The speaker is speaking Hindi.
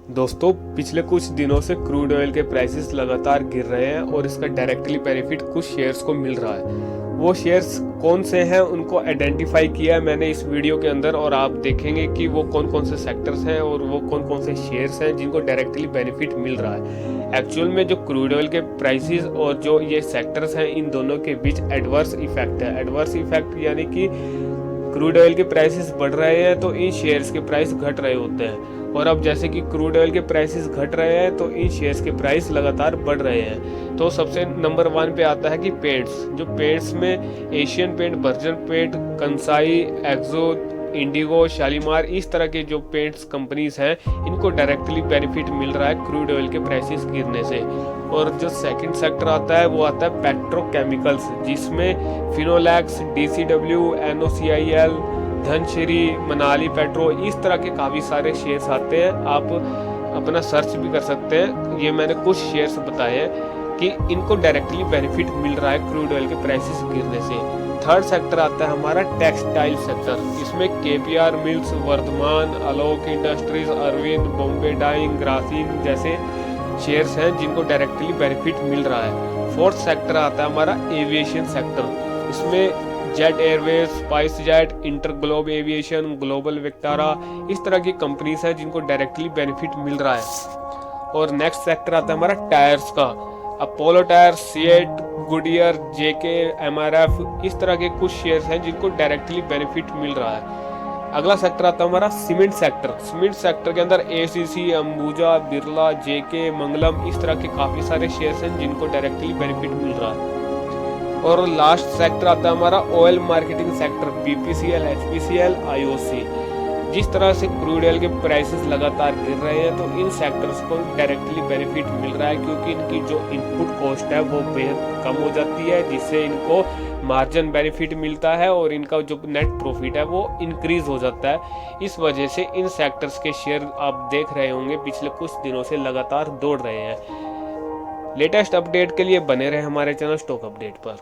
दोस्तों, पिछले कुछ दिनों से क्रूड ऑयल के प्राइसेस लगातार गिर रहे हैं और इसका डायरेक्टली बेनिफिट कुछ शेयर्स को मिल रहा है। वो शेयर्स कौन से हैं उनको आइडेंटिफाई किया है मैंने इस वीडियो के अंदर, और आप देखेंगे कि वो कौन कौन से सेक्टर्स हैं और वो कौन कौन से शेयर्स हैं जिनको डायरेक्टली बेनिफिट मिल रहा है। एक्चुअल में जो क्रूड ऑयल के प्राइसेस और जो ये सेक्टर्स हैं, इन दोनों के बीच एडवर्स इफेक्ट है। एडवर्स इफेक्ट यानी कि क्रूड ऑयल के प्राइसेस बढ़ रहे हैं तो इन शेयर्स के प्राइस घट रहे होते हैं, और अब जैसे कि क्रूड ऑयल के प्राइसेस घट रहे हैं तो इन शेयर्स के प्राइस लगातार बढ़ रहे हैं। तो सबसे नंबर 1 पे आता है कि पेंट्स। जो पेंट्स में Asian paint, Berger paint, Kansai, Akzo, Indigo, Shalimar, इस तरह के जो पेंट्स कंपनीज हैं, इनको डायरेक्टली बेनिफिट मिल रहा है क्रूड ऑयल के प्राइसेस गिरने से। और जो सेकंड सेक्टर आता है वो आता है पेट्रोकेमिकल्स, जिसमें फिनोलेक्स, डीसीडब्ल्यू, एनओसीआईएल, धनश्री, मनाली पेट्रो, इस तरह के काफ़ी सारे शेयर्स आते हैं। आप अपना सर्च भी कर सकते हैं। ये मैंने कुछ शेयर्स बताए हैं कि इनको डायरेक्टली बेनिफिट मिल रहा है क्रूड ऑयल के प्राइसेस गिरने से। थर्ड सेक्टर आता है हमारा टेक्सटाइल सेक्टर। इसमें केपीआर मिल्स, वर्धमान, आलोक इंडस्ट्रीज, अरविंद, बॉम्बे डाइंग, ग्रासिम जैसे शेयर्स हैं जिनको डायरेक्टली बेनिफिट मिल रहा है। फोर्थ सेक्टर आता है हमारा एविएशन सेक्टर। इसमें Jet Airways, SpiceJet, InterGlobe aviation, global Vistara, इस तरह की कंपनीज हैं जिनको डायरेक्टली बेनिफिट मिल रहा है। और नेक्स्ट सेक्टर आता है हमारा टायर्स का। अपोलो टायर, सिएट, गुडियर, जेके, एमआरएफ, इस तरह के कुछ शेयर्स हैं जिनको डायरेक्टली बेनिफिट मिल रहा है। अगला सेक्टर आता है हमारा सीमेंट सेक्टर। सीमेंट सेक्टर के अंदर एसीसी, अंबुजा, बिरला, जेके, मंगलम, इस तरह के काफ़ी सारे शेयर्स हैं जिनको डायरेक्टली बेनिफिट मिल रहा है। और लास्ट सेक्टर आता है हमारा oil marketing sector, BPCL, HPCL, IOC. जिस तरह से क्रूड ऑयल के प्राइसेस लगातार गिर रहे हैं तो इन सेक्टर्स को डायरेक्टली बेनिफिट मिल रहा है, क्योंकि इनकी जो इनपुट कॉस्ट है वो बेहद कम हो जाती है, जिससे इनको मार्जिन बेनिफिट मिलता है और इनका जो नेट प्रॉफिट है वो इंक्रीज हो जाता है। इस वजह से इन सेक्टर्स के शेयर आप देख रहे होंगे पिछले कुछ दिनों से लगातार दौड़ रहे हैं। लेटेस्ट अपडेट के लिए बने रहे हमारे चैनल स्टॉक अपडेट पर।